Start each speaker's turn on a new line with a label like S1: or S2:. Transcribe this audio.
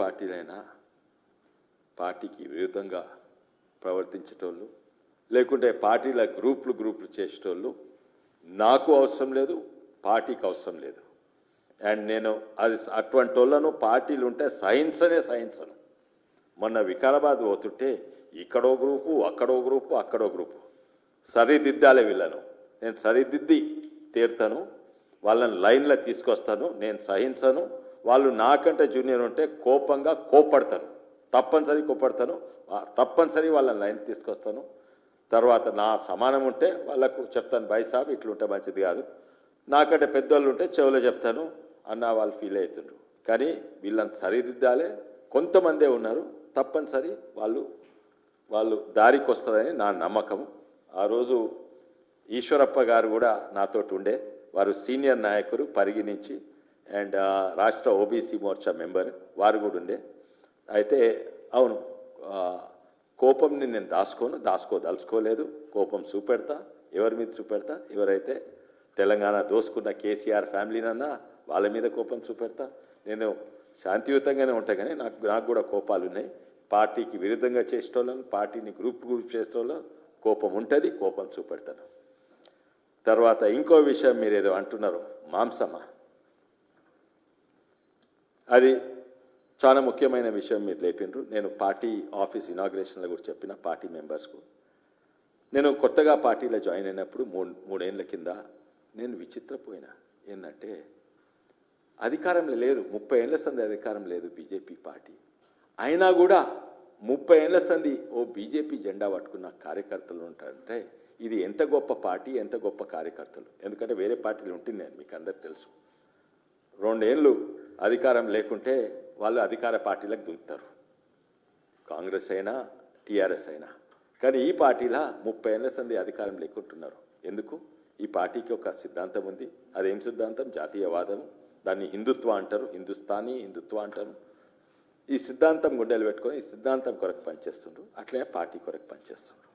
S1: పార్టీలైనా పార్టీకి విరుద్ధంగా ప్రవర్తించేటోళ్ళు లేకుంటే పార్టీల గ్రూపులు చేసేటోళ్ళు నాకు అవసరం లేదు, పార్టీకి అవసరం లేదు. అండ్ నేను అది అటువంటి వాళ్ళను పార్టీలు ఉంటే సహించను. మొన్న వికారాబాద్ పోతుంటే ఇక్కడో గ్రూపు అక్కడో గ్రూపు సరిదిద్దాలి వీళ్ళను. నేను సరిదిద్ది తీరుతాను, వాళ్ళని లైన్లో తీసుకొస్తాను. నేను సహించను. వాళ్ళు నాకంటే జూనియర్ ఉంటే కోపడతాను, తప్పనిసరి వాళ్ళని లైన్ తీసుకొస్తాను. తర్వాత నా సమానం ఉంటే వాళ్ళకు చెప్తాను, బై సాబ్ ఇట్లుంటే మంచిది కాదు, నాకంటే పెద్దోళ్ళు ఉంటే చెవులో చెప్తాను అన్న వాళ్ళు ఫీల్ అవుతుండ్రు. కానీ వీళ్ళని సరిదిద్దాలే. కొంతమందే ఉన్నారు, తప్పనిసరి వాళ్ళు దారికి వస్తుందని నా నమ్మకం. ఆ రోజు ఈశ్వరప్ప గారు కూడా నాతోటి ఉండే, వారు సీనియర్ నాయకులు పరిగి నుంచి అండ్ రాష్ట్ర ఓబీసీ మోర్చా మెంబర్, వారు కూడా ఉండే. అయితే అవును, కోపంని నేను దాచుకోదలుచుకోలేదు. కోపం చూపెడతా, ఎవరి మీద చూపెడతా, ఎవరైతే తెలంగాణ దోసుకున్న కేసీఆర్ ఫ్యామిలీనన్నా వాళ్ళ మీద కోపం చూపెడతా. నేను శాంతియుతంగానే ఉంటాను, కానీ నాకు కూడా కోపాలు ఉన్నాయి. పార్టీకి విరుద్ధంగా చేసేటోళ్ళను, పార్టీని గ్రూప్ చేసేటోళ్ళను కోపం ఉంటుంది, కోపం చూపెడతాను. తర్వాత ఇంకో విషయం మీరు ఏదో అంటున్నారు, మాంసమా, అది చాలా ముఖ్యమైన విషయం మీరు లేపినారు. నేను పార్టీ ఆఫీస్ ఇనాగ్రేషన్లో కూడా చెప్పిన పార్టీ మెంబర్స్కు. నేను కొత్తగా పార్టీలో జాయిన్ అయినప్పుడు మూడేళ్ల కింద నేను విచిత్రపోయినా. ఏంటంటే అధికారంలో లేదు, 30 ఏళ్ల సంది అధికారం లేదు బీజేపీ పార్టీ. అయినా కూడా 30 ఏళ్ల సంది ఓ బీజేపీ జెండా పట్టుకున్న కార్యకర్తలు ఉంటారంటే ఇది ఎంత గొప్ప పార్టీ, ఎంత గొప్ప కార్యకర్తలు. ఎందుకంటే వేరే పార్టీలు ఉంటున్నాయి, మీకు అందరికి తెలుసు. 2 ఏళ్ళు అధికారం లేకుంటే వాళ్ళు అధికార పార్టీలకు దుంకుతారు, కాంగ్రెస్ అయినా టీఆర్ఎస్ అయినా. కానీ ఈ పార్టీలా 30 ఏళ్ల సంది అధికారం లేకుంటున్నారు. ఎందుకు? ఈ పార్టీకి ఒక సిద్ధాంతం ఉంది. అదేం సిద్ధాంతం? జాతీయవాదం. దాన్ని హిందుత్వ అంటారు, హిందుత్వ అంటారు. ఈ సిద్ధాంతం గుండెలు పెట్టుకొని ఈ సిద్ధాంతం కొరకు పనిచేస్తుండ్రు, అట్లే పార్టీ కొరకు పనిచేస్తుండ్రు.